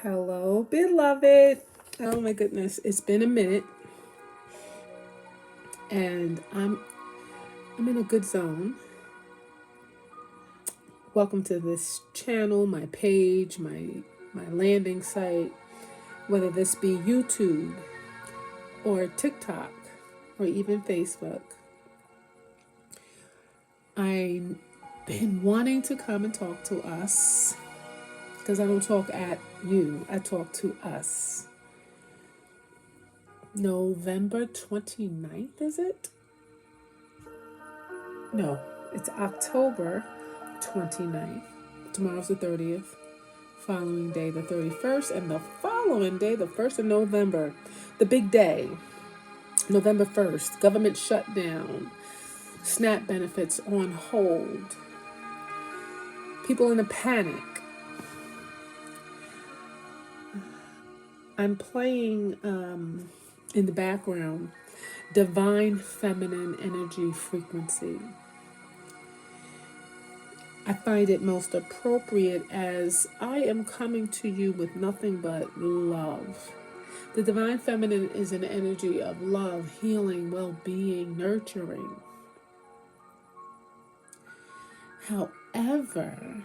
Hello, beloved. Oh my goodness, it's been a minute, and I'm in a good zone. Welcome to this channel, my page, my landing site, whether this be YouTube or TikTok or even Facebook. I've been wanting to come and talk to us because I don't talk at you, I talk to us. November 29th, is it? No, it's October 29th. Tomorrow's the 30th. Following day, the 31st. And the following day, the 1st of November. The big day. November 1st. Government shutdown. SNAP benefits on hold. People in a panic. I'm playing in the background Divine Feminine Energy Frequency. I find it most appropriate as I am coming to you with nothing but love. The Divine Feminine is an energy of love, healing, well-being, nurturing. However,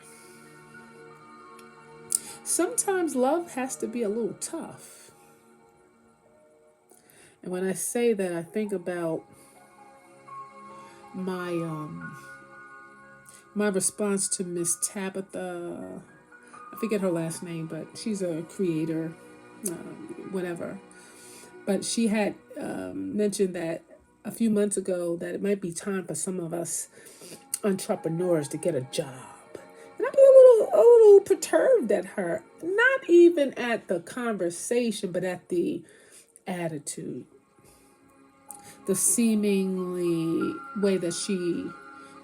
sometimes love has to be a little tough. And when I say that, I think about my response to Miss Tabitha. I forget her last name, but she's a creator, whatever. But she had mentioned that a few months ago that it might be time for some of us entrepreneurs to get a job. And I'd be a little perturbed at her, not even at the conversation, but at the attitude, the seemingly way that she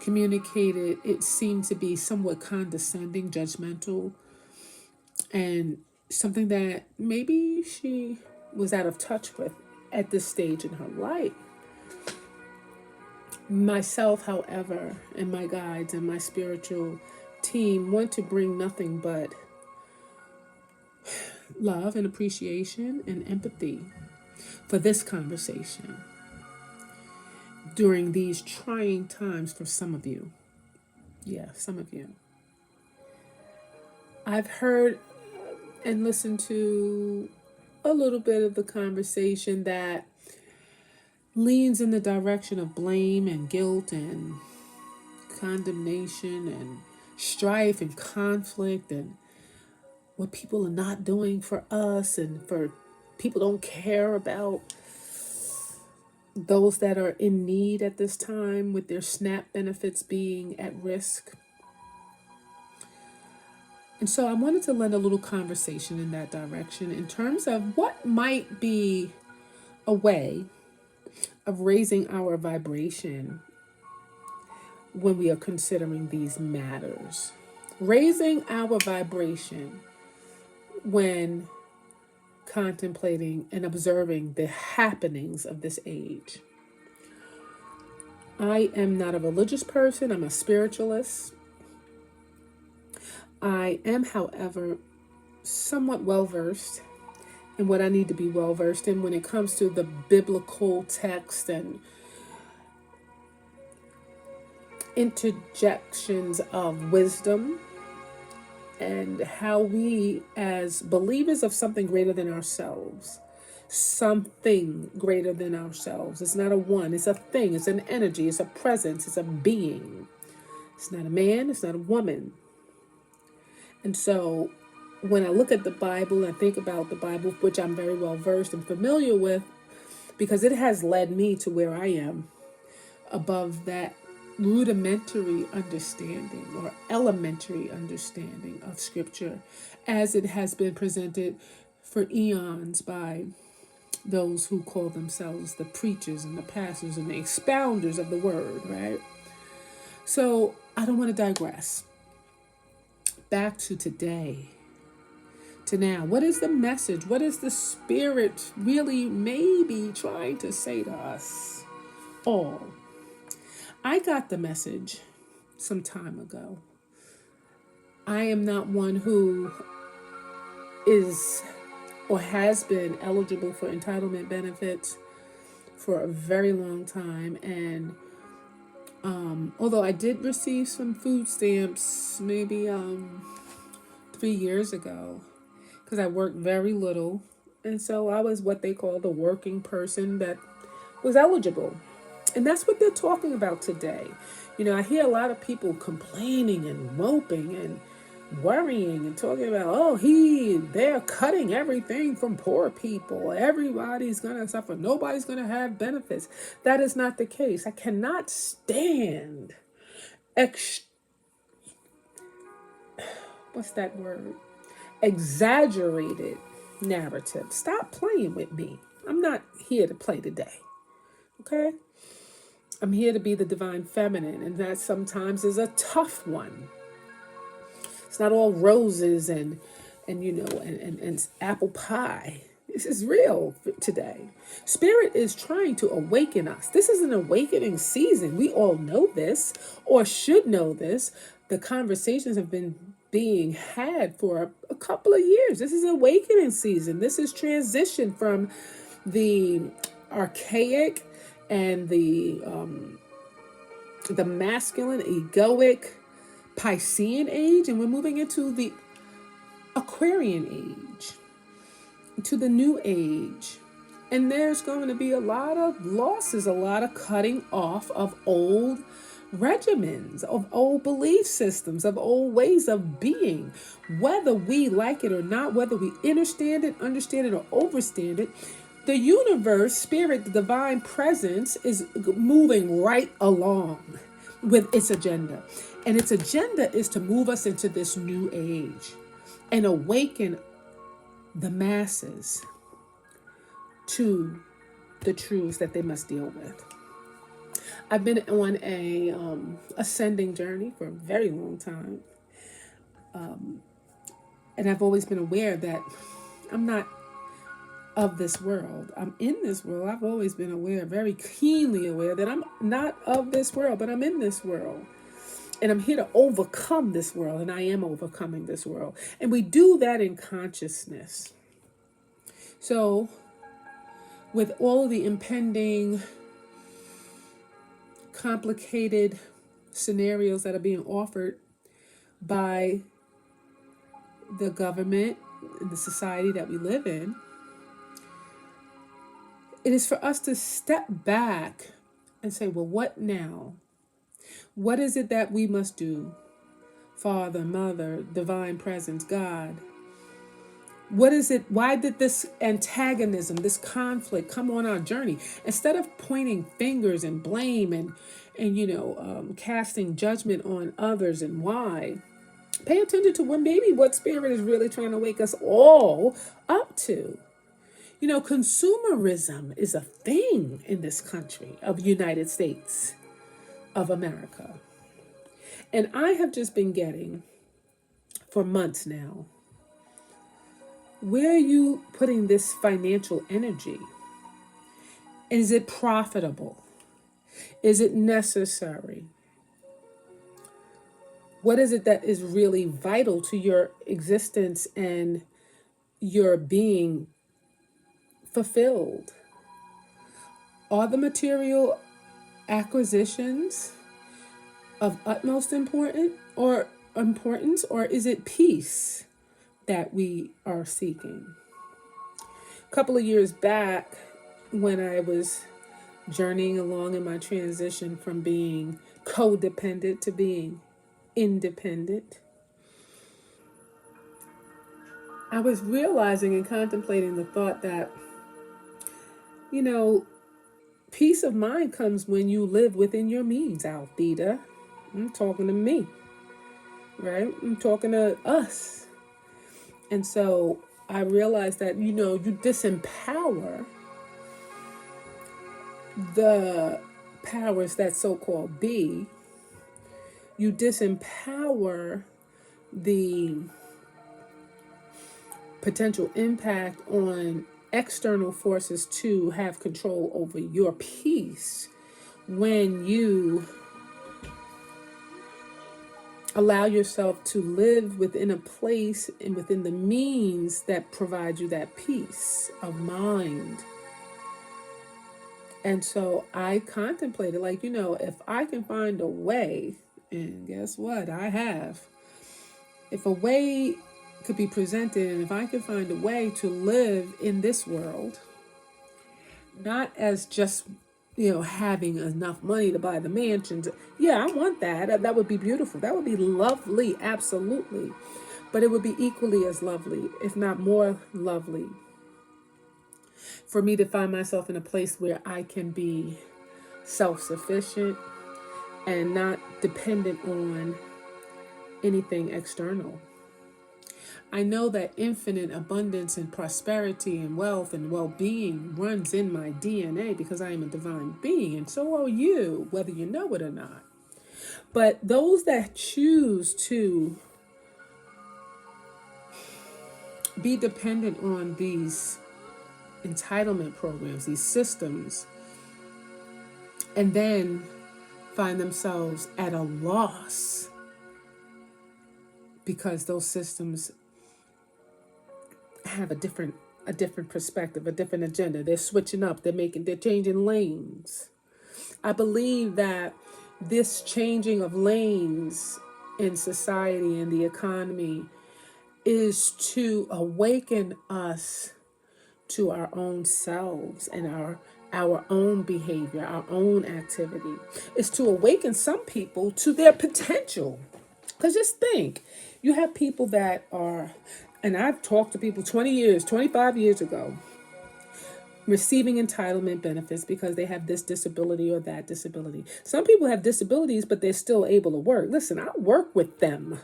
communicated. It seemed to be somewhat condescending, judgmental, and something that maybe she was out of touch with at this stage in her life. Myself, however, and my guides and my spiritual team want to bring nothing but love and appreciation and empathy for this conversation during these trying times for some of you. Yeah, some of you. I've heard and listened to a little bit of the conversation that leans in the direction of blame and guilt and condemnation and strife and conflict and what people are not doing for us, and for people don't care about those that are in need at this time, with their SNAP benefits being at risk. And so I wanted to lend a little conversation in that direction in terms of what might be a way of raising our vibration when we are considering these matters. Raising our vibration when contemplating and observing the happenings of this age. I am not a religious person, I'm a spiritualist. I am, however, somewhat well-versed in what I need to be well-versed in when it comes to the biblical text and interjections of wisdom, and how we, as believers of something greater than ourselves, something greater than ourselves. It's not a one, it's a thing, it's an energy, it's a presence, it's a being. It's not a man, it's not a woman. And so when I look at the Bible, I think about the Bible, which I'm very well versed and familiar with, because it has led me to where I am, above that rudimentary understanding or elementary understanding of Scripture as it has been presented for eons by those who call themselves the preachers and the pastors and the expounders of the word, right? So I don't want to digress. Back to today, to now. What is the message? What is the Spirit really maybe trying to say to us all? I got the message some time ago. I am not one who is or has been eligible for entitlement benefits for a very long time. And although I did receive some food stamps maybe 3 years ago, because I worked very little. And so I was what they call the working person that was eligible. And that's what they're talking about today. I hear a lot of people complaining and moping and worrying and talking about, they're cutting everything from poor people. Everybody's going to suffer. Nobody's going to have benefits. That is not the case. I cannot stand what's that word? Exaggerated narrative. Stop playing with me. I'm not here to play today. Okay? I'm here to be the divine feminine, and that sometimes is a tough one. It's not all roses and apple pie. This is real today. Spirit is trying to awaken us. This is an awakening season. We all know this, or should know this. The conversations have been being had for a couple of years. This is awakening season. This is transition from the archaic and the masculine, egoic Piscean age, and we're moving into the Aquarian age, to the new age. And there's going to be a lot of losses, a lot of cutting off of old regimens, of old belief systems, of old ways of being. Whether we like it or not, whether we understand it, or overstand it, the universe, spirit, the divine presence is moving right along with its agenda. And its agenda is to move us into this new age and awaken the masses to the truths that they must deal with. I've been on a ascending journey for a very long time. And I've always been aware that I'm not of this world. I'm in this world. I've always been aware, very keenly aware, that I'm not of this world, but I'm in this world. And I'm here to overcome this world, and I am overcoming this world. And we do that in consciousness. So, with all of the impending, complicated scenarios that are being offered by the government and the society that we live in, it is for us to step back and say, well, what now? What is it that we must do? Father, Mother, Divine Presence, God. What is it? Why did this antagonism, this conflict come on our journey? Instead of pointing fingers and blame and casting judgment on others and why, pay attention to what Spirit is really trying to wake us all up to. Consumerism is a thing in this country of United States of America. And I have just been getting, for months now, where are you putting this financial energy? Is it profitable? Is it necessary? What is it that is really vital to your existence and your being fulfilled? Are the material acquisitions of utmost importance, or is it peace that we are seeking? A couple of years back, when I was journeying along in my transition from being codependent to being independent, I was realizing and contemplating the thought that, peace of mind comes when you live within your means, Althea. I'm talking to me, right? I'm talking to us. And so I realized that, you disempower the powers that so-called be. You disempower the potential impact on external forces to have control over your peace when you allow yourself to live within a place and within the means that provide you that peace of mind. And so I contemplated, like, if I can find a way, and guess what? I have. If a way could be presented, and if I could find a way to live in this world, not as just, having enough money to buy the mansions. Yeah, I want that. That would be beautiful. That would be lovely. Absolutely. But it would be equally as lovely, if not more lovely, for me to find myself in a place where I can be self-sufficient and not dependent on anything external. I know that infinite abundance and prosperity and wealth and well-being runs in my DNA because I am a divine being, and so are you, whether you know it or not. But those that choose to be dependent on these entitlement programs, these systems, and then find themselves at a loss because those systems have a different perspective, a different agenda. They're switching up, they're changing lanes. I believe that this changing of lanes in society and the economy is to awaken us to our own selves and our own behavior, our own activity. It's to awaken some people to their potential. Because just think, you have people that are, and I've talked to people 20 years, 25 years ago, receiving entitlement benefits because they have this disability or that disability. Some people have disabilities, but they're still able to work. Listen, I work with them.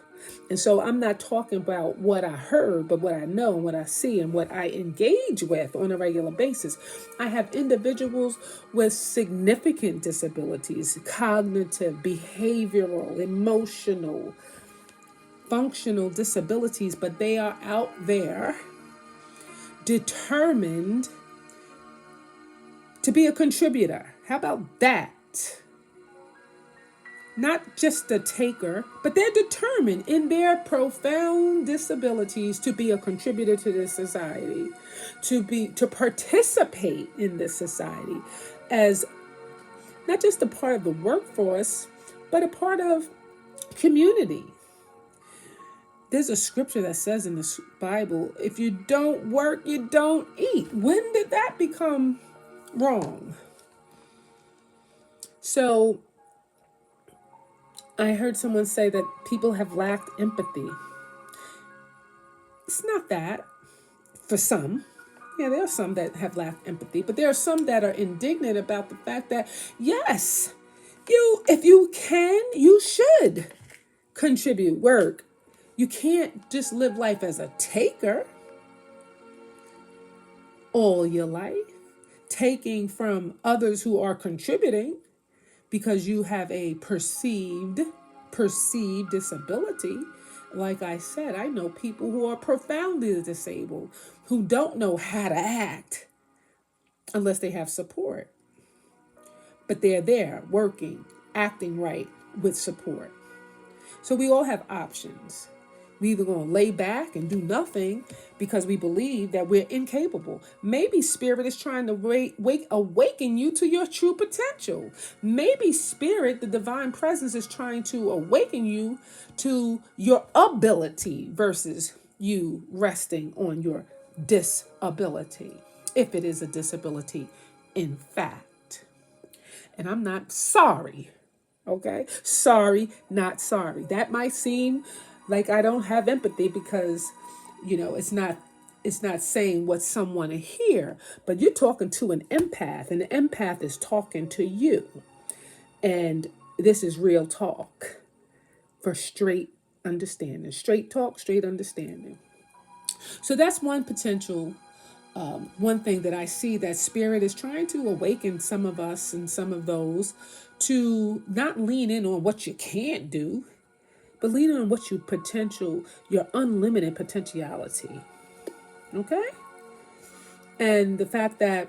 And so I'm not talking about what I heard, but what I know and what I see and what I engage with on a regular basis. I have individuals with significant disabilities, cognitive, behavioral, emotional, functional disabilities, but they are out there determined to be a contributor. How about that? Not just a taker, but they're determined in their profound disabilities to be a contributor to this society, to participate in this society as not just a part of the workforce, but a part of community. There's a scripture that says in the Bible, if you don't work, you don't eat. When did that become wrong? So I heard someone say that people have lacked empathy. It's not that. For some, yeah, there are some that have lacked empathy, but there are some that are indignant about the fact that, yes, if you can, you should contribute, work. You can't just live life as a taker all your life, taking from others who are contributing because you have a perceived disability. Like I said, I know people who are profoundly disabled who don't know how to act unless they have support. But they're there working, acting right with support. So we all have options. We either going to lay back and do nothing because we believe that we're incapable. Maybe Spirit is trying to awaken you to your true potential. Maybe Spirit, the divine presence, is trying to awaken you to your ability versus you resting on your disability, if it is a disability, in fact. And I'm not sorry. Okay? Sorry, not sorry. That might seem like I don't have empathy because, it's not saying what someone to hear, but you're talking to an empath, and the empath is talking to you. And this is real talk for straight understanding. Straight talk, straight understanding. So that's one potential, one thing that I see that Spirit is trying to awaken some of us and some of those to not lean in on what you can't do, but lean on what your unlimited potentiality. Okay? And the fact that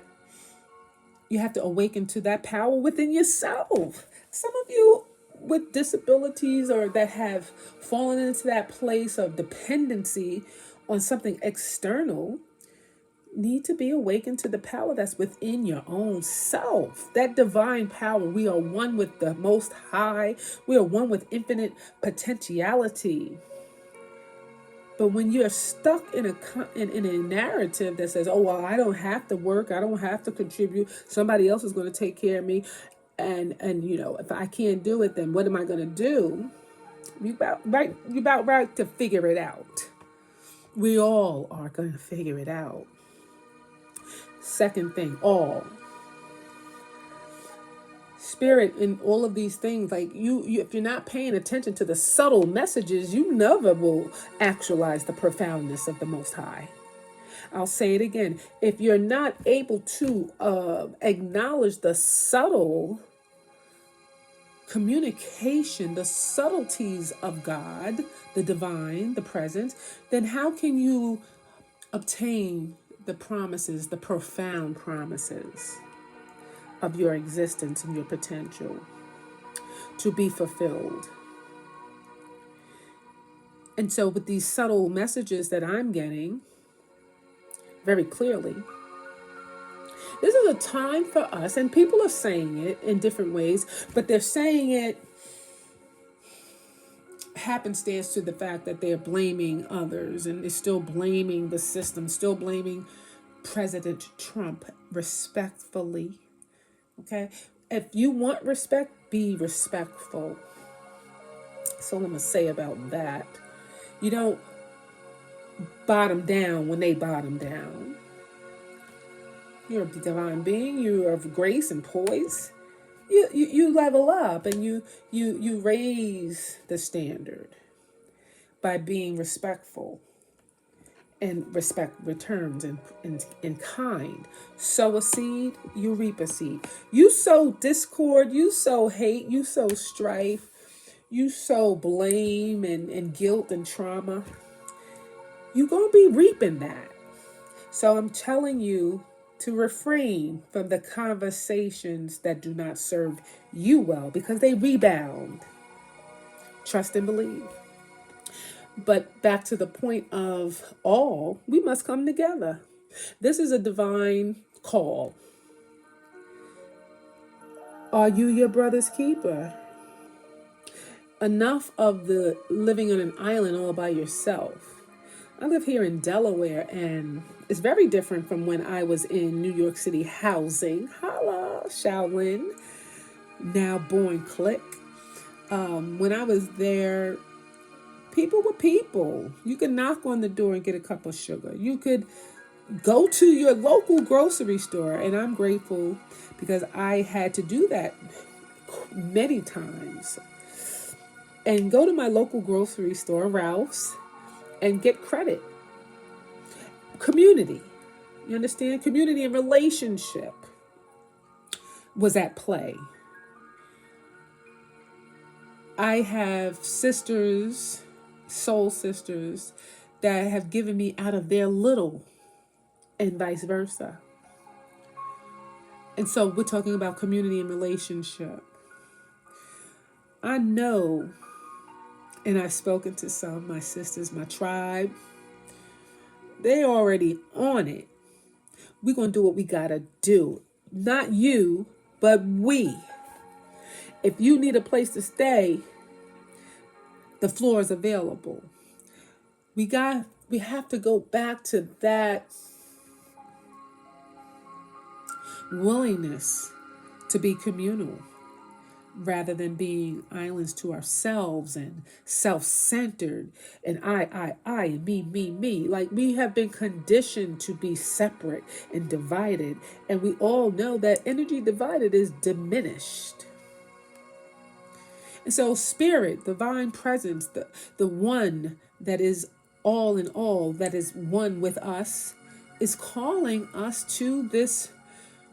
you have to awaken to that power within yourself. Some of you with disabilities or that have fallen into that place of dependency on something external need to be awakened to the power that's within your own self. That divine power. We are one with the Most High. We are one with infinite potentiality. But when you're stuck in a narrative that says, "Oh well, I don't have to work, I don't have to contribute. Somebody else is going to take care of me," and if I can't do it, then what am I going to do? You about right to figure it out. We all are going to figure it out. Second thing, all spirit in all of these things, like you if you're not paying attention to the subtle messages, you never will actualize the profoundness of the Most High. I'll say it again. If you're not able to acknowledge the subtle communication, the subtleties of God, the divine, the presence, then how can you obtain the promises, the profound promises of your existence and your potential to be fulfilled? And so with these subtle messages that I'm getting very clearly, this is a time for us, and people are saying it in different ways, but they're saying it happenstance to the fact that they're blaming others, and they're still blaming the system, still blaming President Trump respectfully. Okay? If you want respect, be respectful. That's all I'm going to say about that. You don't bottom down when they bottom down. You're a divine being. You're of grace and poise. You level up and you raise the standard by being respectful, and respect returns in kind. Sow a seed, you reap a seed. You sow discord, you sow hate, you sow strife, you sow blame and guilt and trauma. You're going to be reaping that. So I'm telling you to refrain from the conversations that do not serve you well, because they rebound. Trust and believe. But back to the point of all, we must come together. This is a divine call. Are you your brother's keeper? Enough of the living on an island all by yourself. I live here in Delaware, and it's very different from when I was in New York City housing. Holla, Shaolin, now born click. When I was there, people were people. You could knock on the door and get a cup of sugar. You could go to your local grocery store, and I'm grateful because I had to do that many times. And go to my local grocery store, Ralph's, and get credit. Community. You understand? Community and relationship was at play. I have sisters, soul sisters, that have given me out of their little, and vice versa. And so we're talking about community and relationship. I know, and I've spoken to some, my sisters, my tribe, they already on it. We're going to do what we got to do. Not you, but we. If you need a place to stay, the floor is available. We have to go back to that willingness to be communal rather than being islands to ourselves and self-centered and I, and me. Like, we have been conditioned to be separate and divided, and we all know that energy divided is diminished. And so spirit, divine presence, the one that is all in all, that is one with us, is calling us to this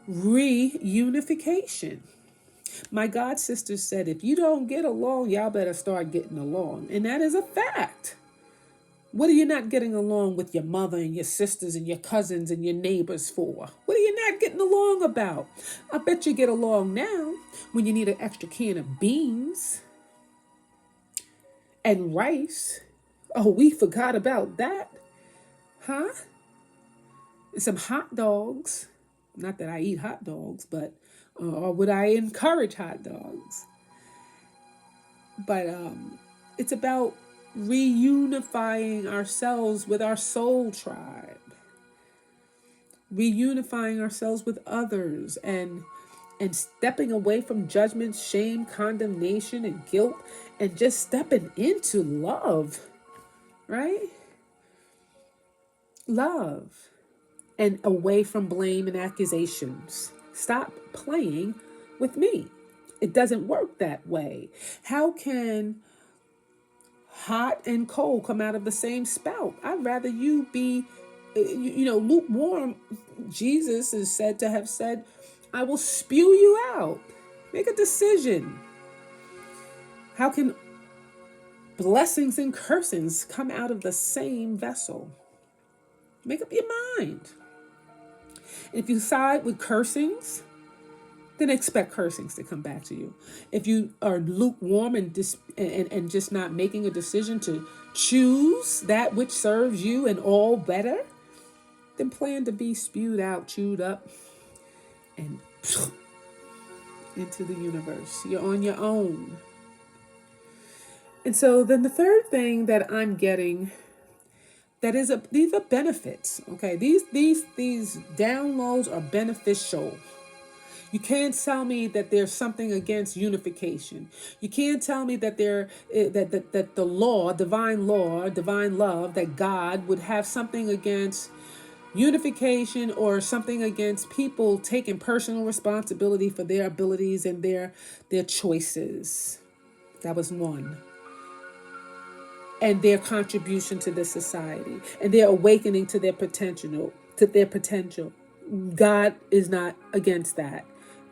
reunification. My God sister said, if you don't get along, y'all better start getting along. And that is a fact. What are you not getting along with your mother and your sisters and your cousins and your neighbors for? What are you not getting along about? I bet you get along now when you need an extra can of beans. and rice. Oh, we forgot about that, huh? And some hot dogs. Not that I eat hot dogs, but or would I encourage hot dogs? But it's about reunifying ourselves with our soul tribe, reunifying ourselves with others, and stepping away from judgment, shame, condemnation, and guilt, and just stepping into love, right? Love. And away from blame and accusations. Stop playing with me. It doesn't work that way. How can hot and cold come out of the same spout? I'd rather you be, lukewarm. Jesus is said to have said, I will spew you out. Make a decision. How can blessings and cursings come out of the same vessel? Make up your mind. If you side with cursings, then expect cursings to come back to you. If you are lukewarm and just not making a decision to choose that which serves you and all better, then plan to be spewed out, chewed up, and into the universe. You're on your own. And so then the third thing that I'm getting, these are benefits. Okay, these downloads are beneficial. You can't tell me that there's something against unification. You can't tell me that that the law, divine love, that God would have something against unification or something against people taking personal responsibility for their abilities and their choices. That was one. And their contribution to the society and their awakening to their potential, God is not against that.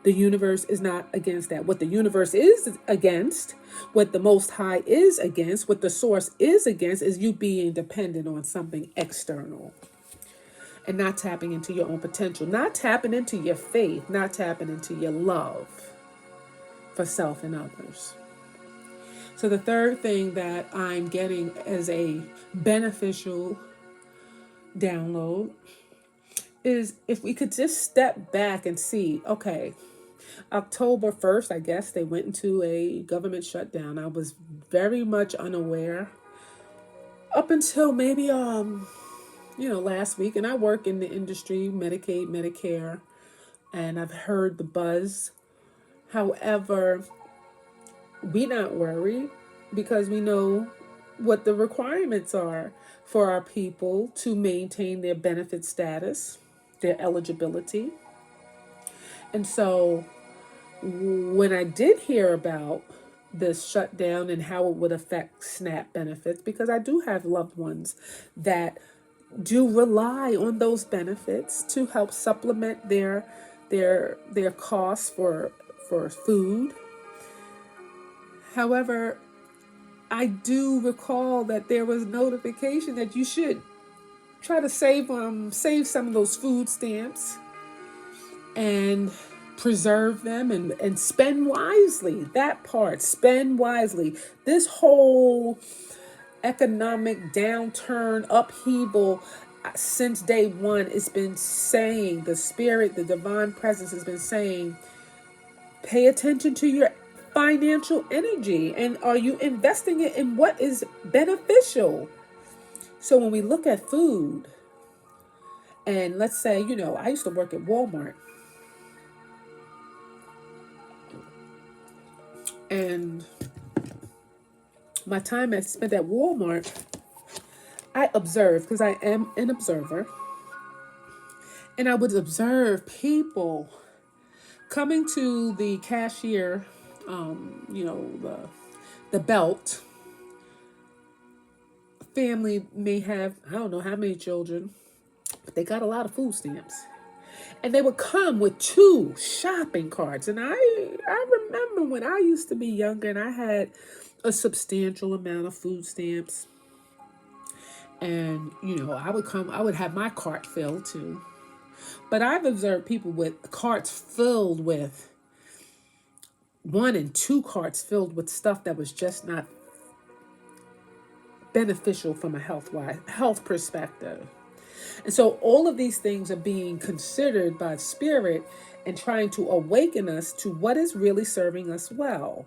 The universe is not against that. What the universe is against, what the Most High is against, what the source is against, is you being dependent on something external and not tapping into your own potential, not tapping into your faith, not tapping into your love for self and others. So the third thing that I'm getting as a beneficial download is if we could just step back and see, okay, October 1st, I guess they went into a government shutdown. I was very much unaware up until maybe, last week. And I work in the industry, Medicaid, Medicare, and I've heard the buzz. However, we not worried because we know what the requirements are for our people to maintain their benefit status, their eligibility. And so when I did hear about this shutdown and how it would affect SNAP benefits, because I do have loved ones that do rely on those benefits to help supplement their costs for food. However, I do recall that there was notification that you should try to save some of those food stamps and preserve them and spend wisely. That part, spend wisely. This whole economic downturn, upheaval, since day one, it's been saying, the spirit, the divine presence has been saying, pay attention to your financial energy, and are you investing it in what is beneficial? So when we look at food, and let's say, I used to work at Walmart, and my time I spent at Walmart, I observed, because I am an observer, and I would observe people coming to the cashier, the belt. Family may have, I don't know how many children, but they got a lot of food stamps. And they would come with 2 shopping carts. And I remember when I used to be younger and I had a substantial amount of food stamps. And, I would have my cart filled too. But I've observed people with carts filled with 1 and 2 carts filled with stuff that was just not beneficial from a health perspective. And so all of these things are being considered by Spirit and trying to awaken us to what is really serving us well.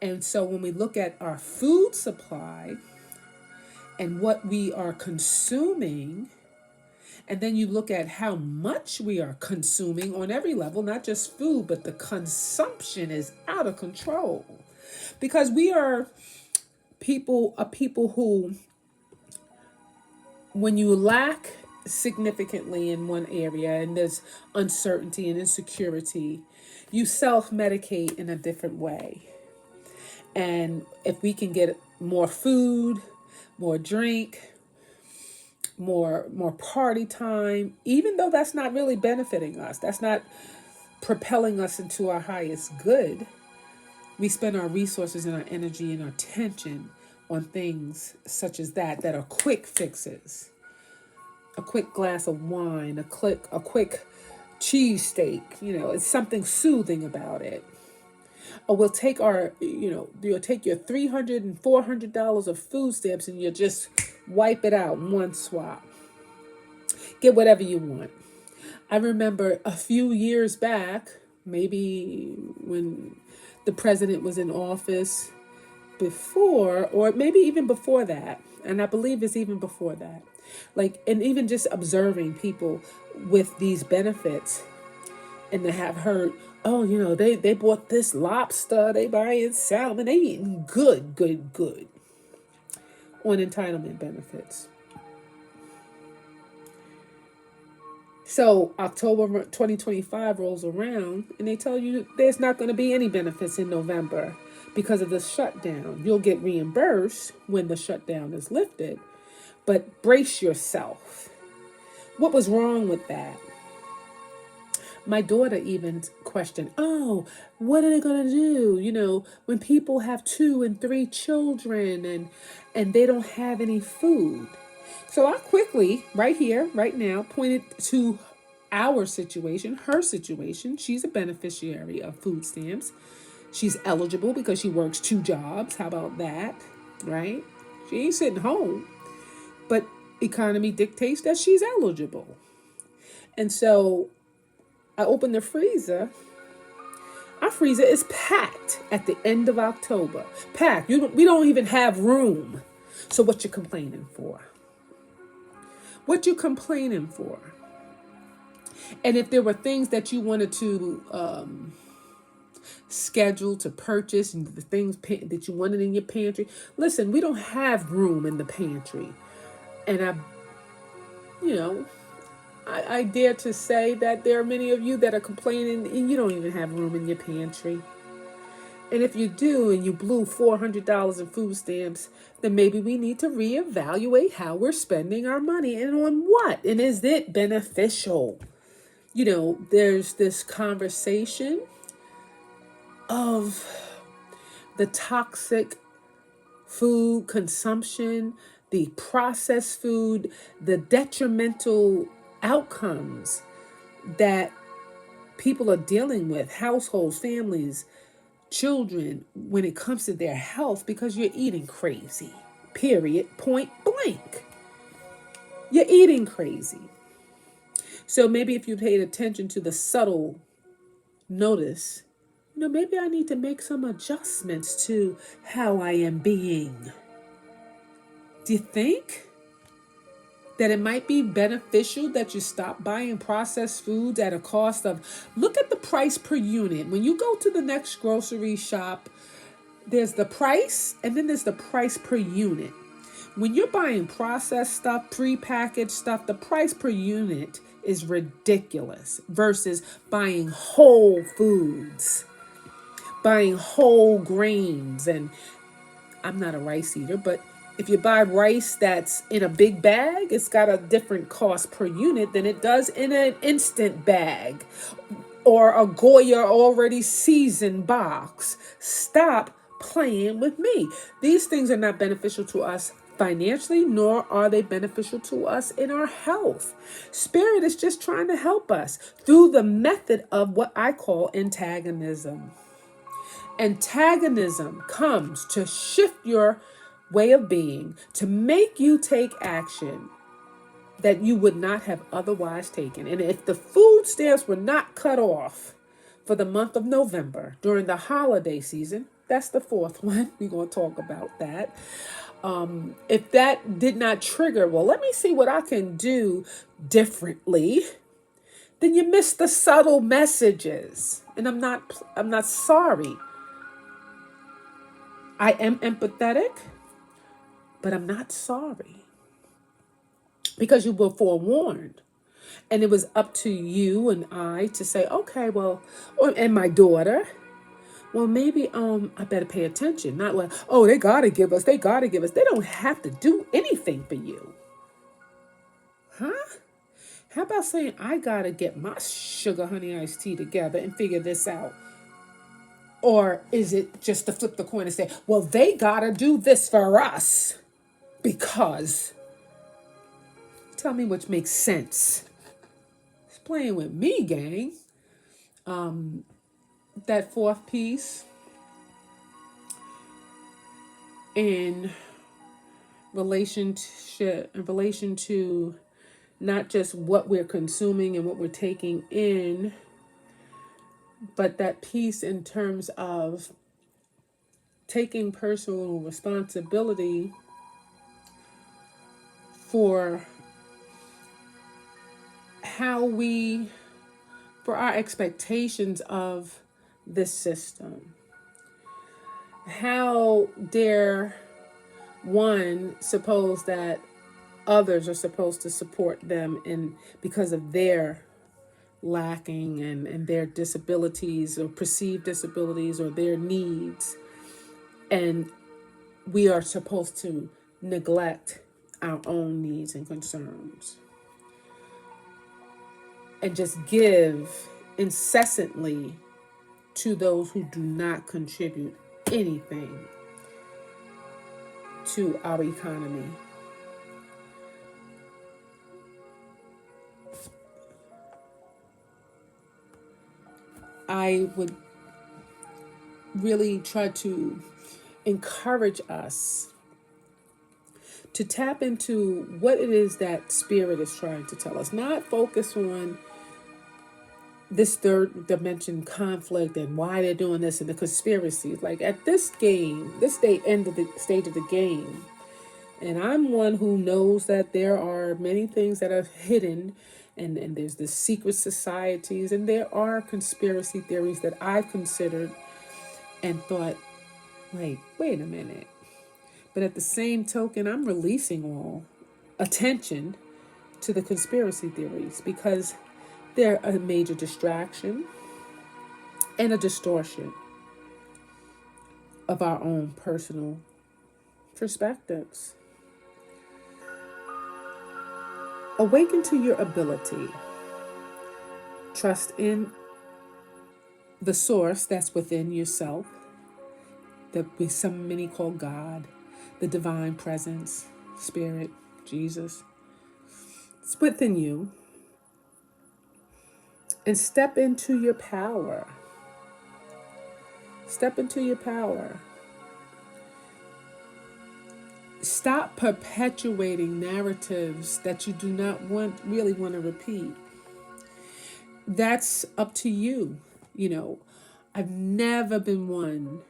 And so when we look at our food supply and what we are consuming, and then you look at how much we are consuming on every level, not just food, but the consumption is out of control. Because we are a people who, when you lack significantly in one area and there's uncertainty and insecurity, you self-medicate in a different way. And if we can get more food, more drink, more party time, even though that's not really benefiting us, that's not propelling us into our highest good, we spend our resources and our energy and our attention on things such as that are quick fixes. A quick glass of wine, a quick cheesesteak, it's something soothing about it. Or we'll take you'll take your $300 and $400 of food stamps and you'll just wipe it out in one swap. Get whatever you want. I remember a few years back, maybe when the president was in office before, or maybe even before that, and I believe it's even before that, and even just observing people with these benefits, and to have heard, oh, they bought this lobster, they buying salmon, they eating good on entitlement benefits. So October 2025 rolls around and they tell you there's not going to be any benefits in November because of the shutdown. You'll get reimbursed when the shutdown is lifted, but brace yourself. What was wrong with that? My daughter even questioned, what are they going to do? When people have 2 and 3 children and they don't have any food. So I quickly, right here, right now, pointed to our situation, her situation. She's a beneficiary of food stamps. She's eligible because she works 2 jobs. How about that, right? She ain't sitting home, but economy dictates that she's eligible. And so I opened the freezer. Our freezer is packed at the end of October. Packed. We don't even have room. So what you complaining for? What you complaining for? And if there were things that you wanted to schedule to purchase and the things that you wanted in your pantry, listen, we don't have room in the pantry. And I dare to say that there are many of you that are complaining and you don't even have room in your pantry. And if you do and you blew $400 in food stamps, then maybe we need to reevaluate how we're spending our money and on what. And is it beneficial? There's this conversation of the toxic food consumption, the processed food, the detrimental outcomes that people are dealing with, households, families, children, when it comes to their health, because you're eating crazy, period, point blank. You're eating crazy. So maybe if you paid attention to the subtle notice, maybe I need to make some adjustments to how I am being. Do you think that it might be beneficial that you stop buying processed foods at a cost of, look at the price per unit. When you go to the next grocery shop, there's the price and then there's the price per unit. When you're buying processed stuff, prepackaged stuff, the price per unit is ridiculous versus buying whole foods, buying whole grains. And I'm not a rice eater, but if you buy rice that's in a big bag, it's got a different cost per unit than it does in an instant bag or a Goya already seasoned box. Stop playing with me. These things are not beneficial to us financially, nor are they beneficial to us in our health. Spirit is just trying to help us through the method of what I call antagonism. Antagonism comes to shift your way of being to make you take action that you would not have otherwise taken. And if the food stamps were not cut off for the month of November during the holiday season, that's the fourth one. We're going to talk about that. If that did not trigger, well, let me see what I can do differently, then you miss the subtle messages. And I'm not sorry. I am empathetic, but I'm not sorry. Because you were forewarned. And it was up to you and I to say, okay, well, and my daughter, well, maybe I better pay attention. Not like, oh, they gotta give us. They don't have to do anything for you. Huh? How about saying I gotta get my sugar honey iced tea together and figure this out? Or is it just to flip the coin and say, well, they gotta do this for us because, tell me which makes sense. It's playing with me, gang. That fourth piece in relation to not just what we're consuming and what we're taking in, but that piece in terms of taking personal responsibility for for our expectations of this system. How dare one suppose that others are supposed to support them because of their lacking and their disabilities or perceived disabilities or their needs, and we are supposed to neglect our own needs and concerns and just give incessantly to those who do not contribute anything to our economy. I would really try to encourage us to tap into what it is that spirit is trying to tell us, not focus on this third dimension conflict and why they're doing this and the conspiracies. Like at this game, end of the stage of the game, and I'm one who knows that there are many things that are hidden, and there's the secret societies, and there are conspiracy theories that I've considered and thought, wait a minute. But at the same token, I'm releasing all attention to the conspiracy theories because they're a major distraction and a distortion of our own personal perspectives. Awaken to your ability. Trust in the source that's within yourself, that many call God, the divine presence, spirit, Jesus. It's within you. And step into your power. Step into your power. Stop perpetuating narratives that you do not really want to repeat. That's up to you. I've never been one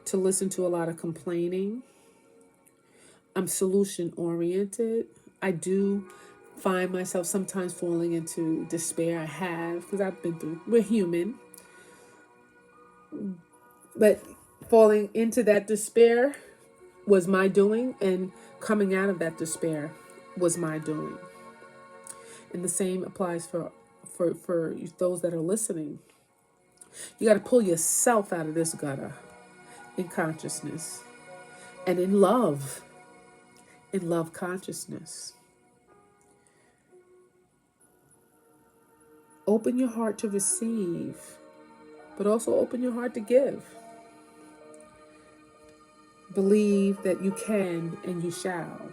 to listen to a lot of complaining. I'm solution oriented. I do find myself sometimes falling into despair. I have, because I've been through, we're human. But falling into that despair was my doing, and coming out of that despair was my doing. And the same applies for those that are listening. You got to pull yourself out of this gutter in consciousness and in love consciousness. Open your heart to receive, but also open your heart to give. Believe that you can and you shall.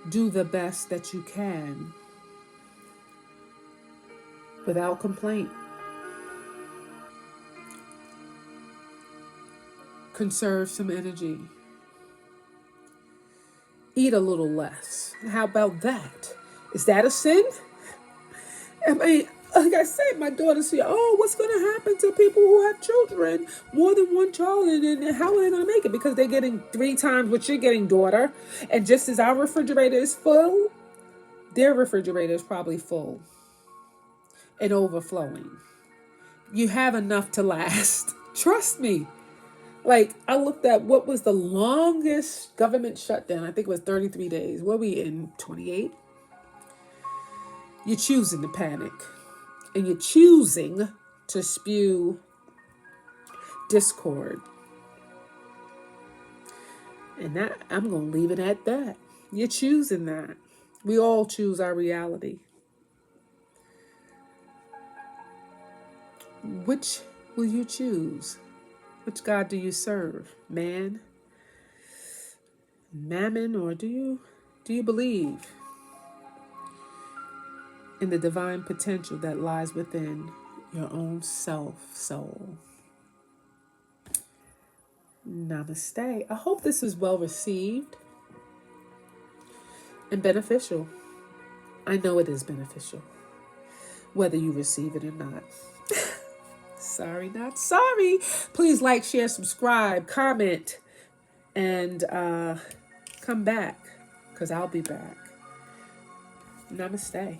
Do the best that you can without complaint. Conserve some energy. Eat a little less. How about that? Is that a sin? I mean, like I said, my daughter said, "Oh, what's going to happen to people who have children, more than one child, and how are they going to make it? Because they're getting 3 times what you're getting, daughter. And just as our refrigerator is full, their refrigerator is probably full and overflowing. You have enough to last. Trust me." Like, I looked at what was the longest government shutdown. I think it was 33 days. What are we in, 28? You're choosing to panic. And you're choosing to spew discord. And that, I'm going to leave it at that. You're choosing that. We all choose our reality. Which will you choose? Which God do you serve? Man? Mammon? Or do you believe in the divine potential that lies within your own soul? Namaste. I hope this is well received and beneficial. I know it is beneficial, whether you receive it or not. Sorry, not sorry. Please like, share, subscribe, comment, and come back, because I'll be back. Namaste.